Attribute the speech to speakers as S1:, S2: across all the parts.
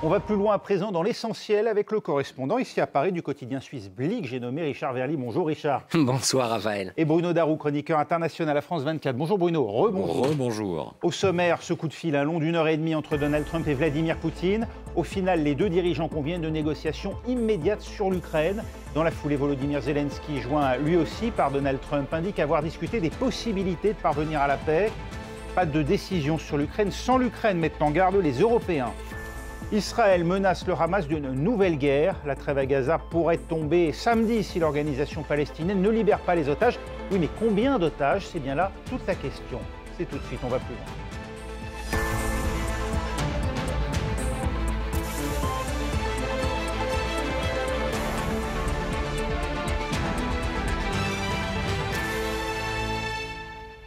S1: On va plus loin à présent dans l'essentiel avec le correspondant ici à Paris du quotidien suisse Blick. J'ai nommé Richard Verly. Bonjour Richard.
S2: Bonsoir Raphaël.
S1: Et Bruno Darou, chroniqueur international à France 24. Bonjour Bruno. Rebonjour.
S3: Rebonjour.
S1: Au sommaire, ce coup de fil long d'1h30 entre Donald Trump et Vladimir Poutine. Au final, les deux dirigeants conviennent de négociations immédiates sur l'Ukraine. Dans la foulée, Volodymyr Zelensky, joint lui aussi par Donald Trump, indique avoir discuté des possibilités de parvenir à la paix. Pas de décision sur l'Ukraine sans l'Ukraine, mettent en garde les Européens. Israël menace le Hamas d'une nouvelle guerre. La trêve à Gaza pourrait tomber samedi si l'organisation palestinienne ne libère pas les otages. Oui, mais combien d'otages? C'est bien là toute la question. C'est tout de suite, on va plus loin.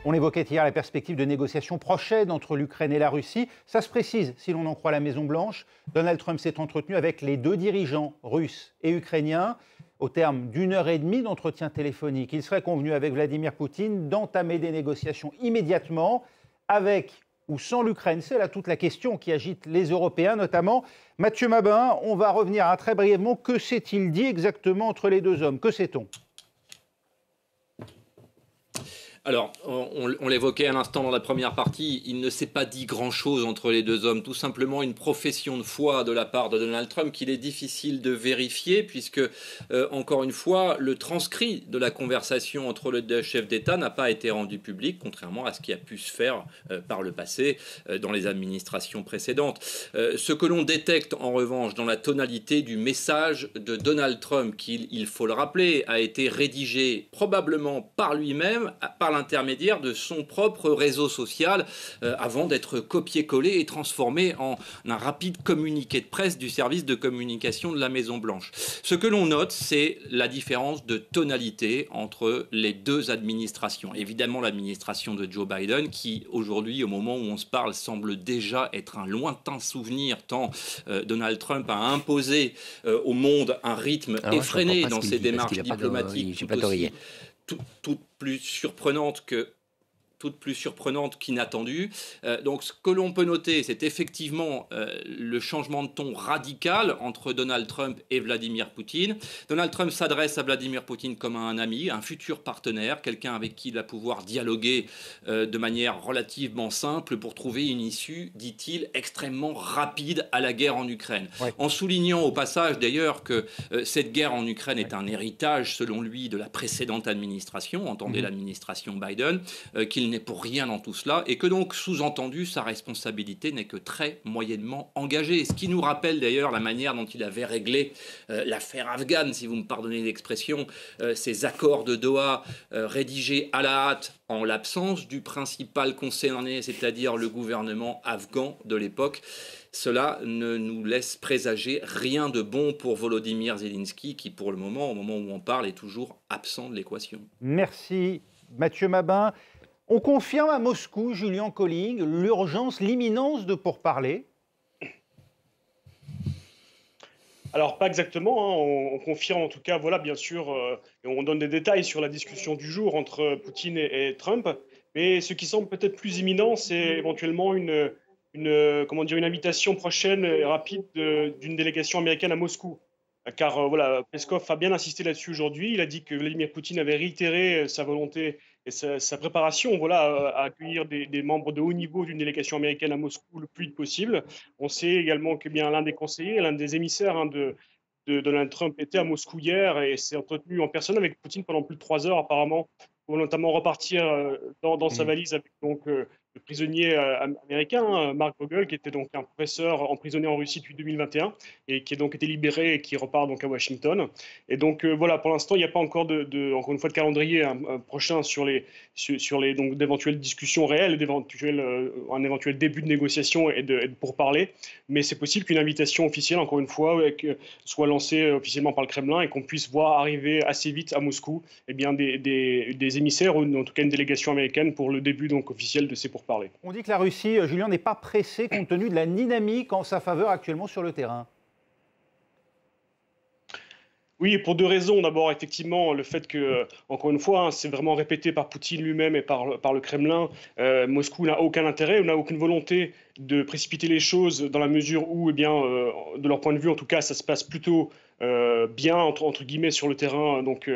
S1: On évoquait hier la perspective de négociations prochaines entre l'Ukraine et la Russie. Ça se précise si l'on en croit la Maison-Blanche. Donald Trump s'est entretenu avec les deux dirigeants russes et ukrainiens. Au terme d'1h30 d'entretien téléphonique, il serait convenu avec Vladimir Poutine d'entamer des négociations immédiatement avec ou sans l'Ukraine. C'est là toute la question qui agite les Européens, notamment. Mathieu Mabin, on va revenir très brièvement. Que s'est-il dit exactement entre les deux hommes? Que sait-on?
S3: Alors, on l'évoquait à l'instant dans la première partie, il ne s'est pas dit grand-chose entre les deux hommes, tout simplement une profession de foi de la part de Donald Trump qu'il est difficile de vérifier puisque, encore une fois, le transcrit de la conversation entre les deux chefs d'État n'a pas été rendu public, contrairement à ce qui a pu se faire par le passé dans les administrations précédentes. Ce que l'on détecte en revanche dans la tonalité du message de Donald Trump, qui, il faut le rappeler, a été rédigé probablement par lui-même, par l'intermédiaire de son propre réseau social avant d'être copié-collé et transformé en un rapide communiqué de presse du service de communication de la Maison-Blanche. Ce que l'on note, c'est la différence de tonalité entre les deux administrations. Évidemment, l'administration de Joe Biden, qui aujourd'hui, au moment où on se parle, semble déjà être un lointain souvenir, tant Donald Trump a imposé au monde un rythme effréné dans ses démarches diplomatiques, toutes plus surprenantes qu'inattendues. Donc ce que l'on peut noter, c'est effectivement le changement de ton radical entre Donald Trump et Vladimir Poutine. Donald Trump s'adresse à Vladimir Poutine comme à un ami, un futur partenaire, quelqu'un avec qui il va pouvoir dialoguer de manière relativement simple pour trouver une issue, dit-il, extrêmement rapide à la guerre en Ukraine. Ouais. En soulignant au passage d'ailleurs que cette guerre en Ukraine est un héritage, selon lui, de la précédente administration, entendez l'administration Biden, qu'il n'est pour rien dans tout cela et que donc, sous-entendu, sa responsabilité n'est que très moyennement engagée. Ce qui nous rappelle d'ailleurs la manière dont il avait réglé l'affaire afghane, si vous me pardonnez l'expression, ces accords de Doha rédigés à la hâte en l'absence du principal concerné, c'est-à-dire le gouvernement afghan de l'époque. Cela ne nous laisse présager rien de bon pour Volodymyr Zelensky qui, pour le moment, au moment où on parle, est toujours absent de l'équation.
S1: Merci Mathieu Mabin. On confirme à Moscou, Julien Colling, l'urgence, l'imminence de pourparlers?
S4: Alors, pas exactement. Hein. On confirme en tout cas, voilà, bien sûr, et on donne des détails sur la discussion du jour entre Poutine et Trump. Mais ce qui semble peut-être plus imminent, c'est éventuellement une invitation prochaine et rapide d'une délégation américaine à Moscou. Car voilà, Peskov a bien insisté là-dessus aujourd'hui. Il a dit que Vladimir Poutine avait réitéré sa volonté et sa préparation, voilà, à accueillir des membres de haut niveau d'une délégation américaine à Moscou le plus vite possible. On sait également que bien l'un des conseillers, l'un des émissaires de Donald Trump était à Moscou hier et s'est entretenu en personne avec Poutine pendant plus de 3 heures apparemment, pour notamment repartir dans sa valise avec donc le prisonnier américain, Mark Vogel, qui était donc un professeur emprisonné en Russie depuis 2021 et qui a donc été libéré et qui repart donc à Washington. Et donc voilà, pour l'instant, il n'y a pas encore encore une fois de calendrier prochain sur donc d'éventuelles discussions réelles, un éventuel début de négociation et de pourparlers. Mais c'est possible qu'une invitation officielle, encore une fois, soit lancée officiellement par le Kremlin et qu'on puisse voir arriver assez vite à Moscou des émissaires ou en tout cas une délégation américaine pour le début donc officiel de ces pourparlers.
S1: On dit que la Russie, Julien, n'est pas pressée compte tenu de la dynamique en sa faveur actuellement sur le terrain.
S4: Oui, pour deux raisons. D'abord, effectivement, le fait que, encore une fois, hein, c'est vraiment répété par Poutine lui-même et par le Kremlin. Moscou n'a aucun intérêt, n'a aucune volonté de précipiter les choses dans la mesure où, eh bien, de leur point de vue, en tout cas, ça se passe plutôt bien entre guillemets sur le terrain, donc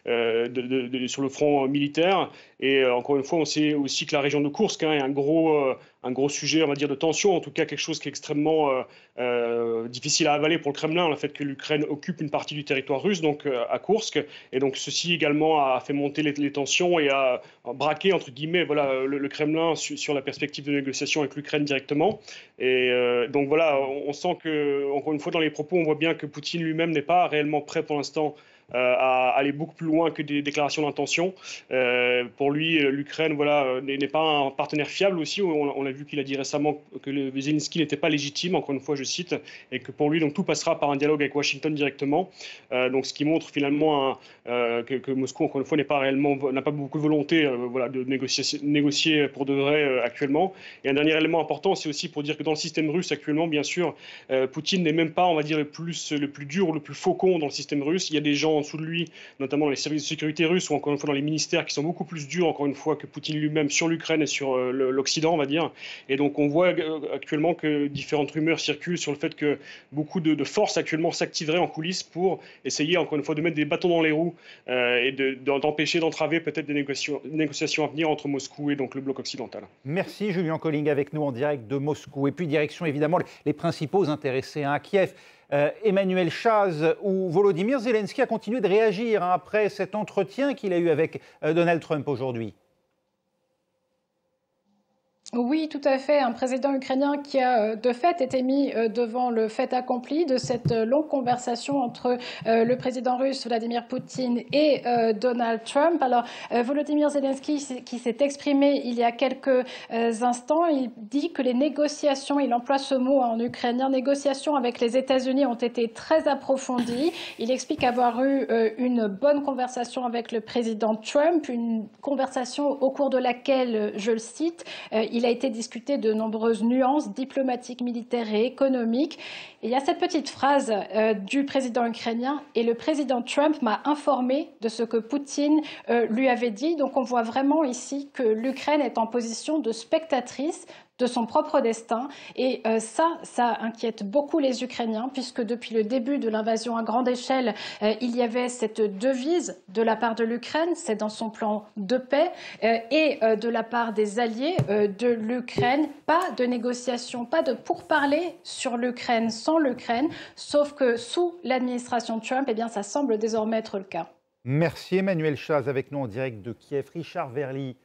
S4: sur le front militaire. Et encore une fois, on sait aussi que la région de Koursk est un gros sujet, on va dire, de tension, en tout cas quelque chose qui est extrêmement difficile à avaler pour le Kremlin, le fait que l'Ukraine occupe une partie du territoire russe, donc à Koursk. Et donc ceci également a fait monter les tensions et a braqué, entre guillemets, voilà, le Kremlin sur la perspective de négociation avec l'Ukraine directement. Et donc voilà, on sent que, encore une fois, dans les propos, on voit bien que Poutine lui-même n'est pas réellement prêt pour l'instant à aller beaucoup plus loin que des déclarations d'intention. Pour lui, l'Ukraine voilà, n'est pas un partenaire fiable aussi. On a vu qu'il a dit récemment que Zelensky n'était pas légitime, encore une fois je cite, et que pour lui donc, tout passera par un dialogue avec Washington directement. Donc ce qui montre finalement que Moscou, encore une fois, n'a pas beaucoup de volonté voilà, de négocier pour de vrai actuellement. Et un dernier élément important, c'est aussi pour dire que dans le système russe actuellement, bien sûr, Poutine n'est même pas, on va dire, le plus dur ou le plus faucon dans le système russe. Il y a des gens en dessous de lui, notamment dans les services de sécurité russes ou encore une fois dans les ministères qui sont beaucoup plus durs, encore une fois, que Poutine lui-même sur l'Ukraine et sur l'Occident, on va dire. Et donc on voit actuellement que différentes rumeurs circulent sur le fait que beaucoup de forces actuellement s'activeraient en coulisses pour essayer, encore une fois, de mettre des bâtons dans les roues et d'empêcher, d'entraver peut-être des négociations à venir entre Moscou et donc le bloc occidental.
S1: Merci Julien Colling avec nous en direct de Moscou. Et puis direction évidemment les principaux intéressés à Kiev. Emmanuel Chaz, où Volodymyr Zelensky a continué de réagir après cet entretien qu'il a eu avec Donald Trump aujourd'hui.
S2: Oui, tout à fait. Un président ukrainien qui a de fait été mis devant le fait accompli de cette longue conversation entre le président russe Vladimir Poutine et Donald Trump. Alors, Volodymyr Zelensky, qui s'est exprimé il y a quelques instants, il dit que les négociations, il emploie ce mot en ukrainien, négociations avec les États-Unis ont été très approfondies. Il explique avoir eu une bonne conversation avec le président Trump, une conversation au cours de laquelle, je le cite, il a été discuté de nombreuses nuances diplomatiques, militaires et économiques. Et il y a cette petite phrase du président ukrainien « Et le président Trump m'a informé de ce que Poutine lui avait dit ». Donc on voit vraiment ici que l'Ukraine est en position de spectatrice de son propre destin. Et ça inquiète beaucoup les Ukrainiens, puisque depuis le début de l'invasion à grande échelle, il y avait cette devise de la part de l'Ukraine, c'est dans son plan de paix, et de la part des alliés de l'Ukraine, pas de négociation, pas de pourparlers sur l'Ukraine sans l'Ukraine, sauf que sous l'administration Trump, eh bien, ça semble désormais être le cas.
S1: Merci Emmanuel Chaz avec nous en direct de Kiev. Richard Verly,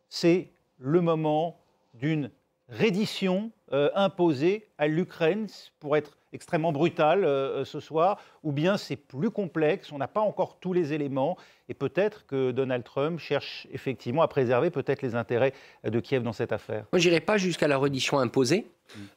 S1: c'est le moment d'une reddition imposée à l'Ukraine pour être extrêmement brutale ce soir, ou bien c'est plus complexe, on n'a pas encore tous les éléments, et peut-être que Donald Trump cherche effectivement à préserver peut-être les intérêts de Kiev dans cette affaire.
S5: Moi, je n'irai pas jusqu'à la reddition imposée,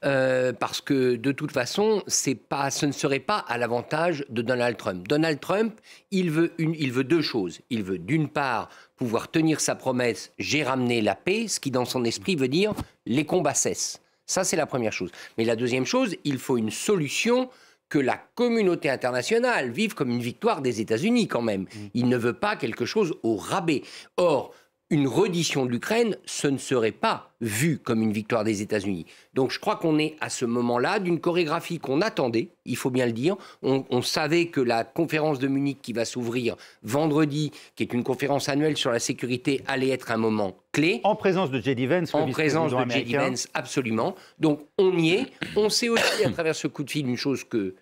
S5: parce que de toute façon, ce ne serait pas à l'avantage de Donald Trump. Donald Trump, il veut deux choses. Il veut d'une part pouvoir tenir sa promesse « j'ai ramené la paix », ce qui dans son esprit veut dire « les combats cessent ». Ça, c'est la première chose. Mais la deuxième chose, il faut une solution que la communauté internationale vive comme une victoire des États-Unis quand même. Il ne veut pas quelque chose au rabais. Or, une reddition de l'Ukraine, ce ne serait pas vu comme une victoire des États-Unis. Donc je crois qu'on est à ce moment-là d'une chorégraphie qu'on attendait, il faut bien le dire. On savait que la conférence de Munich qui va s'ouvrir vendredi, qui est une conférence annuelle sur la sécurité, allait être un moment clé.
S1: En présence de J.D. Vance,
S5: en présence de J.D. Vance, absolument. Donc on y est. On sait aussi à travers ce coup de fil une chose que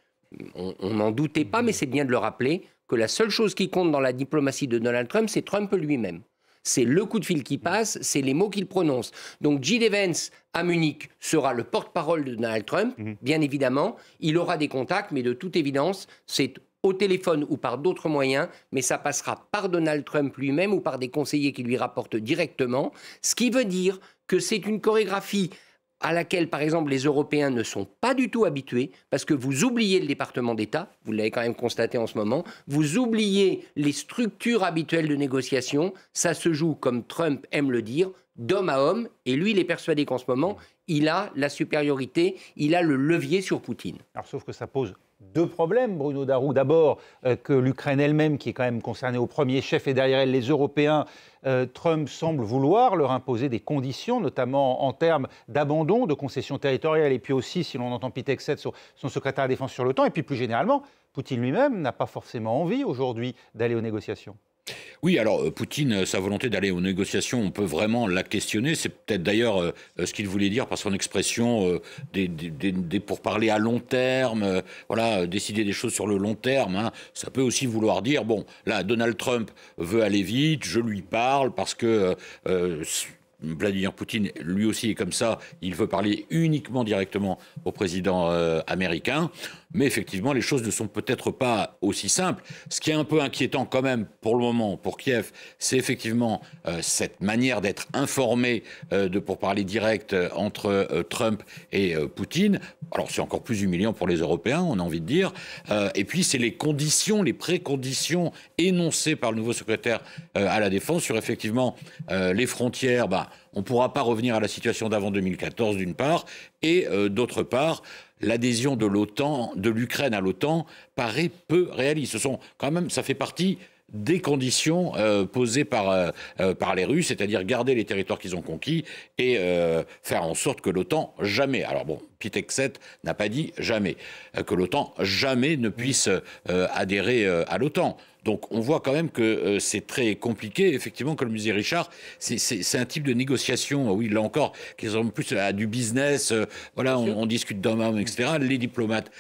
S5: on n'en doutait pas, mais c'est bien de le rappeler, que la seule chose qui compte dans la diplomatie de Donald Trump, c'est Trump lui-même. C'est le coup de fil qui passe, c'est les mots qu'il prononce. Donc J.D. Vance, à Munich, sera le porte-parole de Donald Trump, bien évidemment. Il aura des contacts, mais de toute évidence, c'est au téléphone ou par d'autres moyens, mais ça passera par Donald Trump lui-même ou par des conseillers qui lui rapportent directement. Ce qui veut dire que c'est une chorégraphie à laquelle, par exemple, les Européens ne sont pas du tout habitués, parce que vous oubliez le département d'État, vous l'avez quand même constaté en ce moment, vous oubliez les structures habituelles de négociation, ça se joue, comme Trump aime le dire, d'homme à homme, et lui, il est persuadé qu'en ce moment, il a la supériorité, il a le levier sur Poutine.
S1: Alors, sauf que ça pose deux problèmes, Bruno Darroux. D'abord, que l'Ukraine elle-même, qui est quand même concernée au premier chef, et derrière elle les Européens, Trump semble vouloir leur imposer des conditions, notamment en termes d'abandon, de concessions territoriales, et puis aussi, si l'on entend Pete Hegseth, son secrétaire à la défense sur l'OTAN, et puis plus généralement, Poutine lui-même n'a pas forcément envie aujourd'hui d'aller aux négociations.
S6: Oui, alors Poutine, sa volonté d'aller aux négociations, on peut vraiment la questionner. C'est peut-être d'ailleurs ce qu'il voulait dire par son expression des pourparlers à long terme, voilà, décider des choses sur le long terme. Hein. Ça peut aussi vouloir dire, bon, là, Donald Trump veut aller vite, je lui parle parce que... Vladimir Poutine, lui aussi, est comme ça. Il veut parler uniquement directement au président américain. Mais effectivement, les choses ne sont peut-être pas aussi simples. Ce qui est un peu inquiétant quand même pour le moment, pour Kiev, c'est effectivement cette manière d'être informé pour parler direct entre Trump et Poutine. Alors c'est encore plus humiliant pour les Européens, on a envie de dire. Et puis c'est les conditions, les préconditions énoncées par le nouveau secrétaire à la Défense sur effectivement les frontières. On ne pourra pas revenir à la situation d'avant 2014 d'une part, et d'autre part, l'adhésion de l'OTAN, de l'Ukraine à l'OTAN, paraît peu réaliste. Ça fait partie des conditions posées par les Russes, c'est-à-dire garder les territoires qu'ils ont conquis et faire en sorte que l'OTAN jamais, alors bon, Pete Hegseth n'a pas dit jamais, que l'OTAN jamais ne puisse adhérer à l'OTAN. Donc on voit quand même que c'est très compliqué. Effectivement, comme le disait Richard, c'est un type de négociation, oui, là encore, qui ressemble plus à du business. Voilà, on discute d'un homme, etc. Les diplomates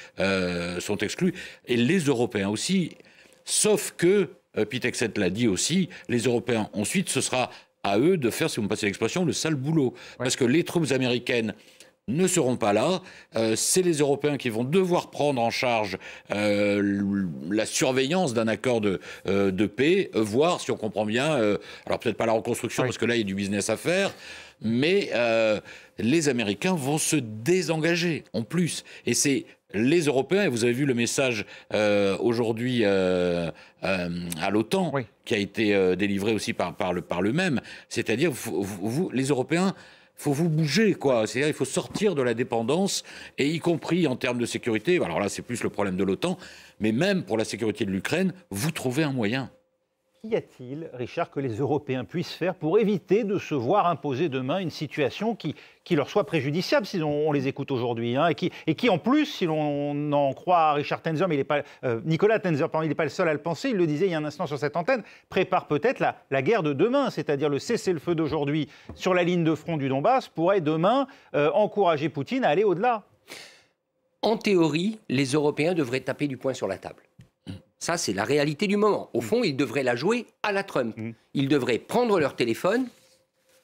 S6: sont exclus. Et les Européens aussi. Sauf que, Pete Hegseth l'a dit aussi, les Européens, ensuite, ce sera à eux de faire, si vous me passez l'expression, le sale boulot. Ouais. Parce que les troupes américaines ne seront pas là. C'est les Européens qui vont devoir prendre en charge la surveillance d'un accord de paix, voir si on comprend bien, alors peut-être pas la reconstruction, oui, parce que là, il y a du business à faire, mais les Américains vont se désengager en plus. Et c'est les Européens, et vous avez vu le message aujourd'hui à l'OTAN, oui, qui a été délivré aussi par le même, c'est-à-dire, vous, les Européens, faut vous bouger, quoi. C'est-à-dire, il faut sortir de la dépendance, et y compris en termes de sécurité. Alors là, c'est plus le problème de l'OTAN, mais même pour la sécurité de l'Ukraine, vous trouvez un moyen.
S1: Qu'y a-t-il, Richard, que les Européens puissent faire pour éviter de se voir imposer demain une situation qui leur soit préjudiciable, si on les écoute aujourd'hui, hein, et qui, en plus, si l'on en croit Richard Tenzer, mais Nicolas Tenzer, il n'est pas le seul à le penser, il le disait il y a un instant sur cette antenne, prépare peut-être la guerre de demain, c'est-à-dire le cessez-le-feu d'aujourd'hui sur la ligne de front du Donbass pourrait demain encourager Poutine à aller au-delà.
S5: En théorie, les Européens devraient taper du poing sur la table. Ça, c'est la réalité du moment. Au fond, ils devraient la jouer à la Trump. Ils devraient prendre leur téléphone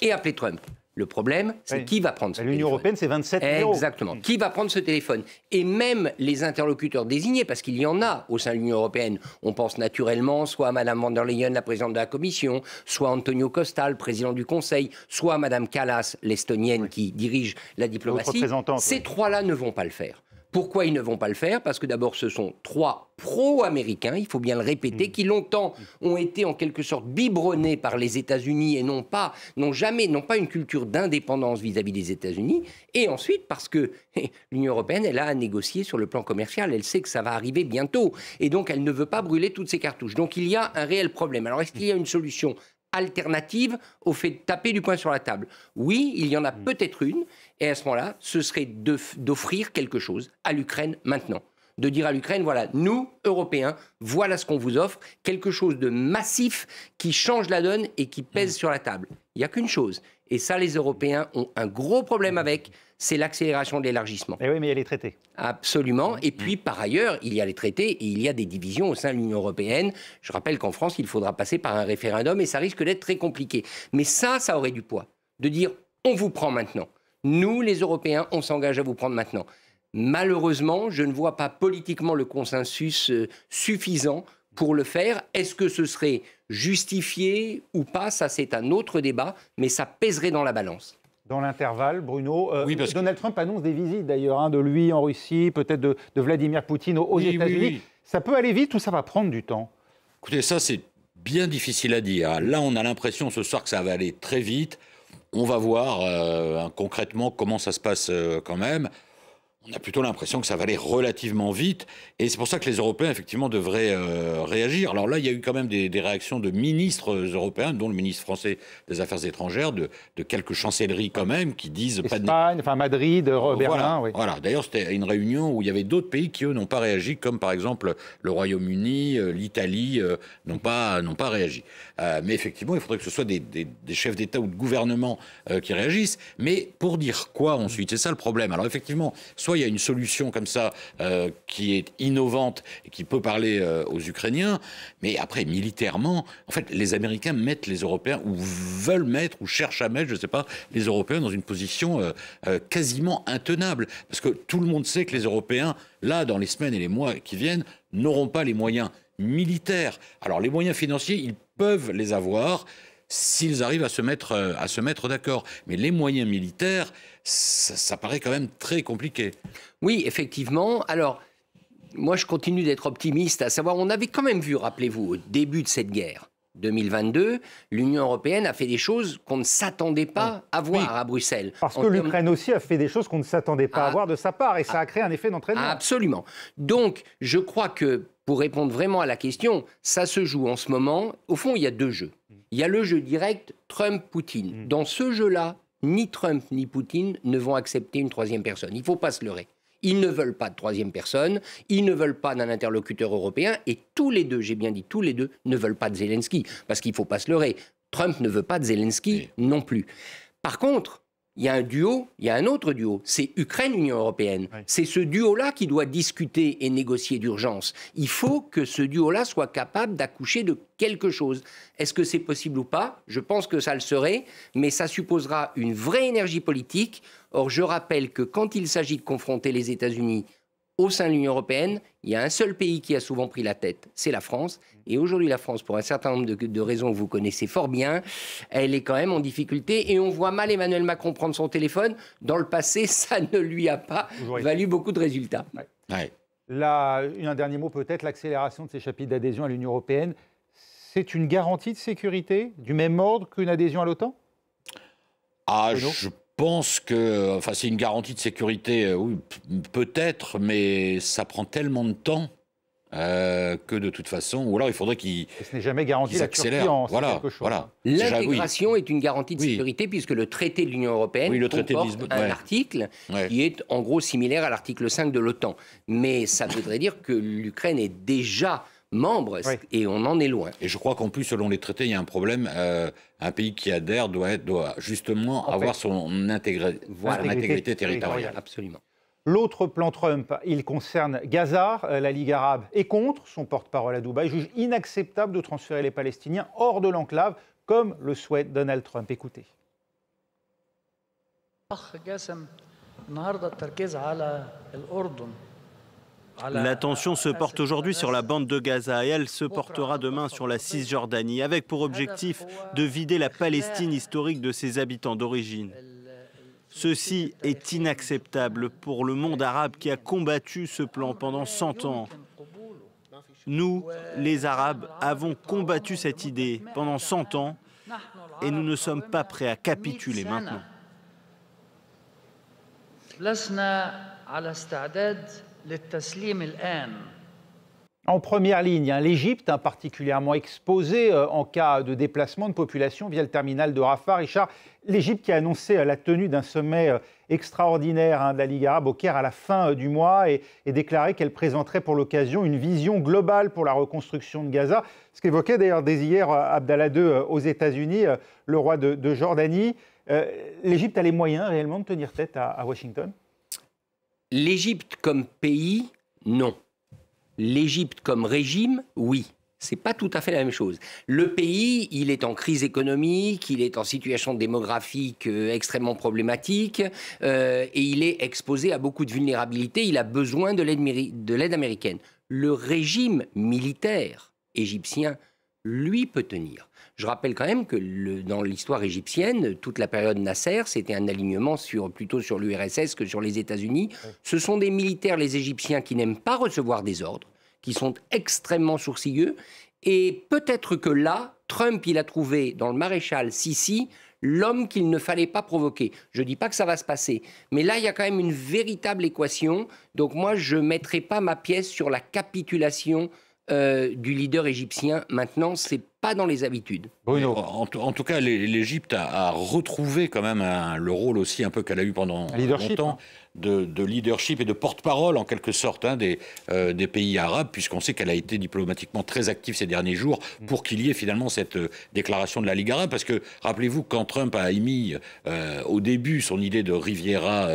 S5: et appeler Trump. Le problème, c'est qui va prendre ce téléphone.
S1: L'Union européenne, c'est 27 000 €.
S5: Exactement. Qui va prendre ce téléphone? Et même les interlocuteurs désignés, parce qu'il y en a au sein de l'Union européenne. On pense naturellement soit à Mme von der Leyen, la présidente de la Commission, soit Antonio Costa, le président du Conseil, soit à Mme Kallas, l'Estonienne, qui dirige la diplomatie. Ces trois-là ne vont pas le faire. Pourquoi ils ne vont pas le faire? Parce que d'abord, ce sont trois pro-américains, il faut bien le répéter, qui longtemps ont été en quelque sorte biberonnés par les États-Unis et n'ont pas une culture d'indépendance vis-à-vis des États-Unis. Et ensuite, parce que l'Union européenne, elle a à négocier sur le plan commercial, elle sait que ça va arriver bientôt. Et donc, elle ne veut pas brûler toutes ses cartouches. Donc, il y a un réel problème. Alors, est-ce qu'il y a une solution alternative au fait de taper du poing sur la table? Oui, il y en a peut-être une, et à ce moment-là, ce serait d'offrir quelque chose à l'Ukraine maintenant. De dire à l'Ukraine, voilà, nous, Européens, voilà ce qu'on vous offre, quelque chose de massif qui change la donne et qui pèse sur la table. Il n'y a qu'une chose, et ça, les Européens ont un gros problème avec, c'est l'accélération de l'élargissement.
S1: Et oui, mais il y a les traités.
S5: Absolument. Et puis, par ailleurs, il y a les traités et il y a des divisions au sein de l'Union européenne. Je rappelle qu'en France, il faudra passer par un référendum et ça risque d'être très compliqué. Mais ça aurait du poids. De dire, on vous prend maintenant. Nous, les Européens, on s'engage à vous prendre maintenant. Malheureusement, je ne vois pas politiquement le consensus suffisant pour le faire. Est-ce que ce serait justifié ou pas? Ça, c'est un autre débat, mais ça pèserait dans la balance.
S1: Dans l'intervalle, Bruno, oui, Donald Trump annonce des visites d'ailleurs, de lui en Russie, peut-être de Vladimir Poutine aux États-Unis. Oui. Ça peut aller vite ou ça va prendre du temps?
S6: Écoutez, ça c'est bien difficile à dire. Là, on a l'impression ce soir que ça va aller très vite. on va voir concrètement comment ça se passe quand même. On a plutôt l'impression que ça va aller relativement vite. Et c'est pour ça que les Européens, effectivement, devraient réagir. Alors là, il y a eu quand même des réactions de ministres européens, dont le ministre français des Affaires étrangères, de quelques chancelleries quand même, qui disent...
S1: Espagne, enfin Madrid, Berlin,
S6: voilà,
S1: oui.
S6: Voilà. D'ailleurs, c'était une réunion où il y avait d'autres pays qui, eux, n'ont pas réagi, comme par exemple le Royaume-Uni, l'Italie, n'ont pas réagi. Mais effectivement, il faudrait que ce soit des chefs d'État ou de gouvernement qui réagissent. Mais pour dire quoi ensuite? C'est ça le problème. Alors effectivement, soit il y a une solution comme ça qui est innovante et qui peut parler aux Ukrainiens, mais après, militairement, en fait, les Américains mettent les Européens, ou veulent mettre, ou cherchent à mettre, je ne sais pas, les Européens dans une position quasiment intenable. Parce que tout le monde sait que les Européens, là, dans les semaines et les mois qui viennent, n'auront pas les moyens militaires. Alors, les moyens financiers, ils peuvent les avoir s'ils arrivent à se mettre d'accord. Mais les moyens militaires, ça paraît quand même très compliqué.
S5: Oui, effectivement. Alors, moi, je continue d'être optimiste, à savoir, on avait quand même vu, rappelez-vous, au début de cette guerre, 2022, l'Union européenne a fait des choses qu'on ne s'attendait pas à voir à Bruxelles.
S1: Parce que l'Ukraine aussi a fait des choses qu'on ne s'attendait pas à voir de sa part, et ça a créé un effet d'entraînement.
S5: Absolument. Donc, je crois que, pour répondre vraiment à la question, ça se joue en ce moment. Au fond, il y a deux jeux. Il y a le jeu direct Trump-Poutine. Dans ce jeu-là, ni Trump ni Poutine ne vont accepter une troisième personne. Il ne faut pas se leurrer. Ils ne veulent pas de troisième personne, ils ne veulent pas d'un interlocuteur européen, et tous les deux, j'ai bien dit tous les deux, ne veulent pas de Zelensky. Parce qu'il ne faut pas se leurrer. Trump ne veut pas de Zelensky non plus. Par contre, il y a un duo, il y a un autre duo, c'est Ukraine-Union européenne. Oui. C'est ce duo-là qui doit discuter et négocier d'urgence. Il faut que ce duo-là soit capable d'accoucher de quelque chose. Est-ce que c'est possible ou pas? Je pense que ça le serait, mais ça supposera une vraie énergie politique. Or, je rappelle que quand il s'agit de confronter les États-Unis au sein de l'Union européenne, il y a un seul pays qui a souvent pris la tête, c'est la France. Et aujourd'hui, la France, pour un certain nombre de raisons que vous connaissez fort bien, elle est quand même en difficulté. Et on voit mal Emmanuel Macron prendre son téléphone. Dans le passé, ça ne lui a pas valu beaucoup de résultats.
S1: Ouais. Ouais. Là, un dernier mot peut-être, l'accélération de ces chapitres d'adhésion à l'Union européenne, c'est une garantie de sécurité du même ordre qu'une adhésion à l'OTAN?
S6: Je pense que, enfin, c'est une garantie de sécurité, oui, peut-être, mais ça prend tellement de temps que de toute façon, ou alors il faudrait qu'ils accélèrent.
S1: Ce n'est jamais garanti la Turquie en quelque chose.
S5: Voilà. L'intégration est une garantie de sécurité puisque le traité de l'Union européenne comporte un article qui est en gros similaire à l'article 5 de l'OTAN. Mais ça voudrait dire que l'Ukraine est déjà membre et on en est loin.
S6: Et je crois qu'en plus, selon les traités, il y a un problème. Un pays qui adhère doit justement avoir son intégrité territoriale.
S5: Absolument.
S1: L'autre plan Trump, il concerne Gaza. La Ligue arabe est contre. Son porte-parole à Dubaï juge inacceptable de transférer les Palestiniens hors de l'enclave, comme le souhaite Donald Trump. Écoutez.
S7: L'attention se porte aujourd'hui sur la bande de Gaza et elle se portera demain sur la Cisjordanie, avec pour objectif de vider la Palestine historique de ses habitants d'origine. Ceci est inacceptable pour le monde arabe qui a combattu ce plan pendant 100 ans. Nous, les Arabes, avons combattu cette idée pendant 100 ans et nous ne sommes pas prêts à capituler maintenant.
S1: En première ligne, l'Égypte, particulièrement exposée en cas de déplacement de population via le terminal de Rafah. Richard, l'Égypte qui a annoncé la tenue d'un sommet extraordinaire de la Ligue arabe au Caire à la fin du mois et déclaré qu'elle présenterait pour l'occasion une vision globale pour la reconstruction de Gaza. Ce qu'évoquait d'ailleurs dès hier Abdallah II aux États-Unis, le roi de Jordanie. L'Égypte a les moyens réellement de tenir tête à Washington?
S5: L'Égypte comme pays, non. L'Égypte comme régime, oui. C'est pas tout à fait la même chose. Le pays, il est en crise économique, il est en situation démographique extrêmement problématique et il est exposé à beaucoup de vulnérabilités. Il a besoin de l'aide américaine. Le régime militaire égyptien, lui, peut tenir. Je rappelle quand même que dans l'histoire égyptienne, toute la période Nasser, c'était un alignement plutôt sur l'URSS que sur les États-Unis. Ce sont des militaires, les Égyptiens, qui n'aiment pas recevoir des ordres, qui sont extrêmement sourcilleux. Et peut-être que là, Trump, il a trouvé dans le maréchal Sisi l'homme qu'il ne fallait pas provoquer. Je ne dis pas que ça va se passer, mais là, il y a quand même une véritable équation. Donc moi, je ne mettrai pas ma pièce sur la capitulation du leader égyptien. Maintenant, ce n'est pas dans les habitudes.
S6: Bruno. En tout cas, l'Égypte a retrouvé quand même le rôle aussi un peu qu'elle a eu pendant longtemps de leadership et de porte-parole en quelque sorte des pays arabes, puisqu'on sait qu'elle a été diplomatiquement très active ces derniers jours pour qu'il y ait finalement cette déclaration de la Ligue arabe. Parce que rappelez-vous, quand Trump a émis au début son idée de Riviera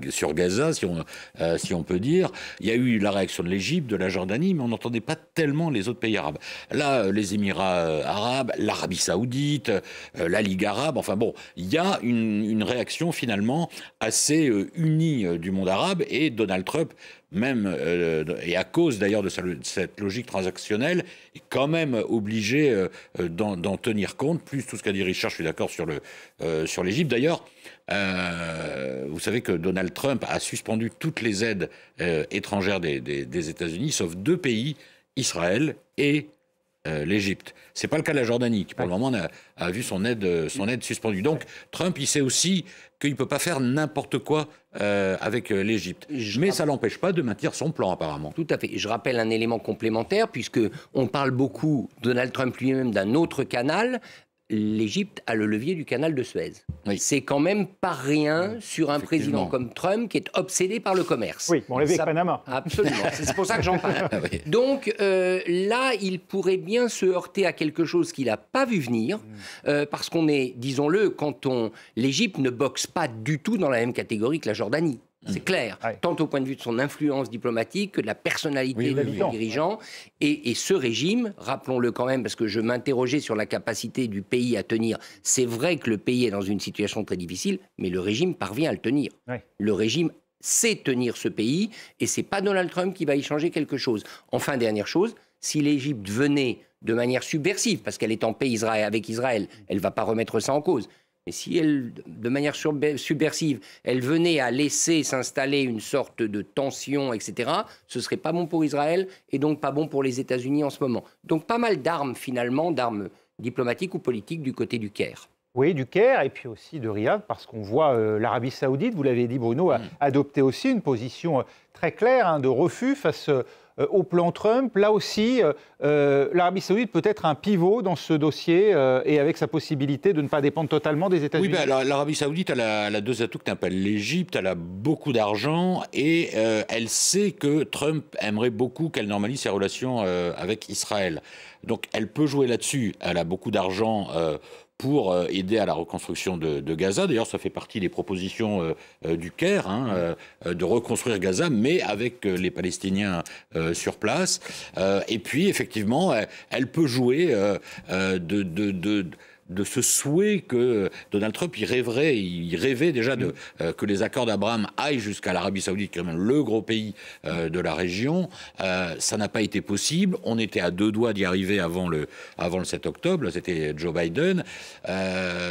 S6: sur Gaza, si on peut dire, il y a eu la réaction de l'Égypte, de la Jordanie, mais on n'entendait pas tellement les autres pays arabes. Là, les Émirats arabes, l'Arabie saoudite, la Ligue arabe, enfin bon, il y a une réaction finalement assez unie du monde arabe, et Donald Trump, même, et à cause d'ailleurs de cette logique transactionnelle, est quand même obligé d'en tenir compte, plus tout ce qu'a dit Richard, je suis d'accord sur l'Égypte. D'ailleurs, vous savez que Donald Trump a suspendu toutes les aides étrangères des États-Unis, sauf 2 pays, Israël et l'Égypte. C'est pas le cas de la Jordanie, qui pour le moment a vu son aide suspendue. Donc Trump, il sait aussi qu'il peut pas faire n'importe quoi avec l'Égypte. Mais ça l'empêche pas de maintenir son plan, apparemment.
S5: Tout à fait. Je rappelle un élément complémentaire, puisque on parle beaucoup, Donald Trump lui-même, d'un autre canal. L'Égypte a le levier du canal de Suez. Oui. C'est quand même pas rien sur un président comme Trump qui est obsédé par le commerce.
S1: Oui, on l'a vu avec Panama.
S5: Absolument, c'est pour ça que j'en parle. Oui. Donc là, il pourrait bien se heurter à quelque chose qu'il n'a pas vu venir, parce qu'on est, disons-le, l'Égypte ne boxe pas du tout dans la même catégorie que la Jordanie. C'est clair, tant au point de vue de son influence diplomatique que de la personnalité du dirigeant. Et ce régime, rappelons-le quand même, parce que je m'interrogeais sur la capacité du pays à tenir. C'est vrai que le pays est dans une situation très difficile, mais le régime parvient à le tenir. Le régime sait tenir ce pays, et c'est pas Donald Trump qui va y changer quelque chose. Enfin, dernière chose, si l'Égypte venait de manière subversive, parce qu'elle est en paix avec Israël, elle ne va pas remettre ça en cause. Mais si elle, de manière subversive, elle venait à laisser s'installer une sorte de tension, etc., ce ne serait pas bon pour Israël et donc pas bon pour les États-Unis en ce moment. Donc pas mal d'armes, finalement, d'armes diplomatiques ou politiques du côté du Caire.
S1: Oui, du Caire et puis aussi de Riyad, parce qu'on voit l'Arabie saoudite, vous l'avez dit Bruno, a adopté aussi une position très claire de refus face au plan Trump. Là aussi, l'Arabie saoudite peut être un pivot dans ce dossier et avec sa possibilité de ne pas dépendre totalement des États-Unis.
S6: Oui, l'Arabie saoudite, elle a 2 atouts que n'appelle l'Égypte, elle a beaucoup d'argent et elle sait que Trump aimerait beaucoup qu'elle normalise ses relations avec Israël. Donc elle peut jouer là-dessus, elle a beaucoup d'argent pour aider à la reconstruction de Gaza. D'ailleurs, ça fait partie des propositions du Caire, de reconstruire Gaza, mais avec les Palestiniens sur place. Et puis, effectivement, elle peut jouer de ce souhait que Donald Trump, il rêvait déjà que les accords d'Abraham aillent jusqu'à l'Arabie saoudite, qui est quand même le gros pays de la région. Ça n'a pas été possible. On était à 2 doigts d'y arriver avant le 7 octobre. C'était Joe Biden.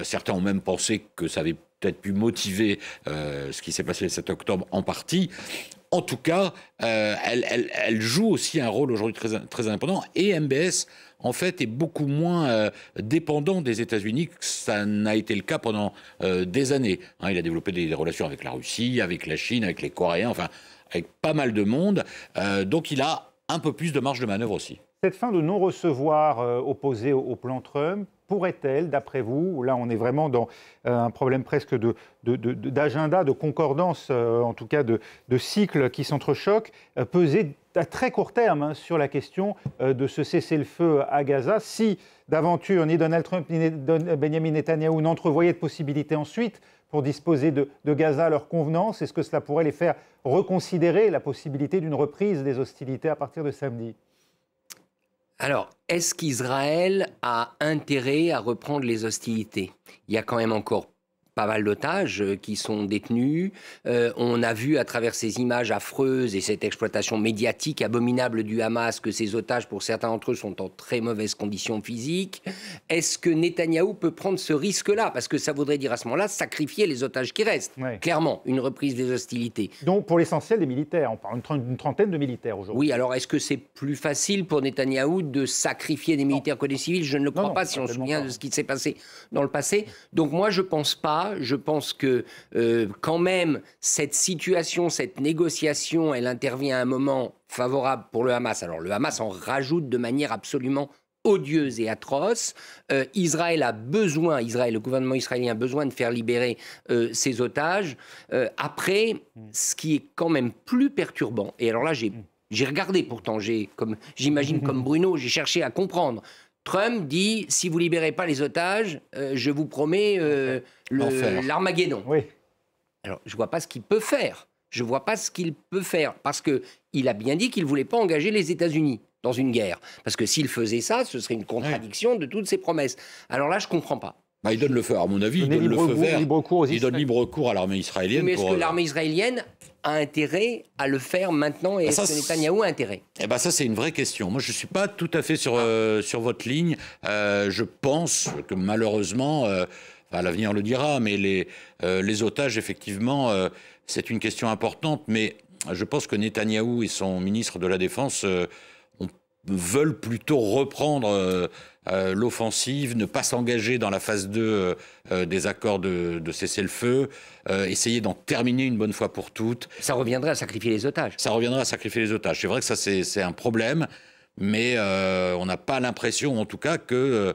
S6: Certains ont même pensé que ça avait peut-être pu motiver ce qui s'est passé le 7 octobre en partie. En tout cas, elle joue aussi un rôle aujourd'hui très, très indépendant. Et MBS, en fait, est beaucoup moins dépendant des États-Unis que ça n'a été le cas pendant des années. Il a développé des relations avec la Russie, avec la Chine, avec les Coréens, enfin, avec pas mal de monde. Donc, il a un peu plus de marge de manœuvre aussi.
S1: Cette fin de non-recevoir opposée au plan Trump pourrait-elle, d'après vous, là on est vraiment dans un problème presque d'agenda, de concordance, en tout cas de cycles qui s'entrechoquent, peser à très court terme sur la question de ce cessez-le-feu à Gaza, si d'aventure ni Donald Trump ni Benjamin Netanyahou n'entrevoyaient de possibilités ensuite pour disposer de Gaza à leur convenance? Est-ce que cela pourrait les faire reconsidérer la possibilité d'une reprise des hostilités à partir de samedi?
S5: Alors, est-ce qu'Israël a intérêt à reprendre les hostilités? Il y a quand même encore pas mal d'otages qui sont détenus. On a vu à travers ces images affreuses et cette exploitation médiatique abominable du Hamas que ces otages, pour certains d'entre eux, sont en très mauvaises conditions physiques. Est-ce que Netanyahou peut prendre ce risque-là? Parce que ça voudrait dire à ce moment-là sacrifier les otages qui restent. Ouais. Clairement, une reprise des hostilités.
S1: Donc pour l'essentiel des militaires, on parle d'une trentaine de militaires aujourd'hui.
S5: Oui, alors est-ce que c'est plus facile pour Netanyahou de sacrifier des militaires que des civils? Je ne le crois pas, si on se souvient de ce qui s'est passé dans le passé. Donc moi, je pense pas. Je pense que quand même, cette situation, cette négociation, elle intervient à un moment favorable pour le Hamas. Alors le Hamas en rajoute de manière absolument odieuse et atroce. Israël a besoin, le gouvernement israélien a besoin de faire libérer ses otages. Après, ce qui est quand même plus perturbant, et alors là, j'ai regardé pourtant, j'imagine comme Bruno, j'ai cherché à comprendre. Trump dit, si vous libérez pas les otages, je vous promets l'Armageddon. Oui. Alors, je vois pas ce qu'il peut faire. Je vois pas ce qu'il peut faire. Parce qu'il a bien dit qu'il voulait pas engager les États-Unis dans une guerre. Parce que s'il faisait ça, ce serait une contradiction de toutes ses promesses. Alors là, je comprends pas.
S6: Bah, il donne le feu, à mon avis, il donne le feu vert. Il donne libre cours à l'armée israélienne.
S5: Mais est-ce que l'armée israélienne a intérêt à le faire maintenant et est-ce que Netanyahou a intérêt?
S6: Eh ben ça, c'est une vraie question. Moi, je ne suis pas tout à fait sur votre ligne. Je pense que malheureusement, l'avenir le dira, mais les otages, effectivement, c'est une question importante. Mais je pense que Netanyahou et son ministre de la Défense veulent plutôt reprendre l'offensive, ne pas s'engager dans la phase 2 des accords de cessez-le-feu, essayer d'en terminer une bonne fois pour toutes.
S5: Ça reviendrait à sacrifier les otages.
S6: Ça reviendrait à sacrifier les otages. C'est vrai que ça, c'est un problème, mais on n'a pas l'impression, en tout cas, que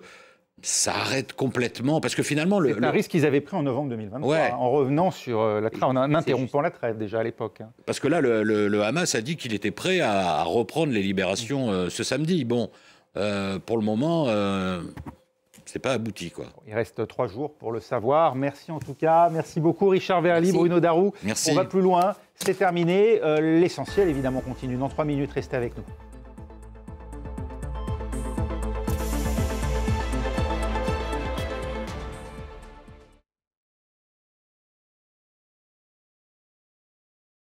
S6: ça arrête complètement, parce que finalement...
S1: C'est un risque qu'ils avaient pris en novembre 2023, en revenant sur la trêve, en interrompant la trêve déjà à l'époque.
S6: Parce que là, le Hamas a dit qu'il était prêt à reprendre les libérations ce samedi. Bon, pour le moment, c'est pas abouti, quoi.
S1: Il reste 3 jours pour le savoir. Merci en tout cas. Merci beaucoup Richard Verly, Bruno Darou.
S6: Merci.
S1: On va plus loin. C'est terminé. L'essentiel, évidemment, continue. Dans 3 minutes, restez avec nous.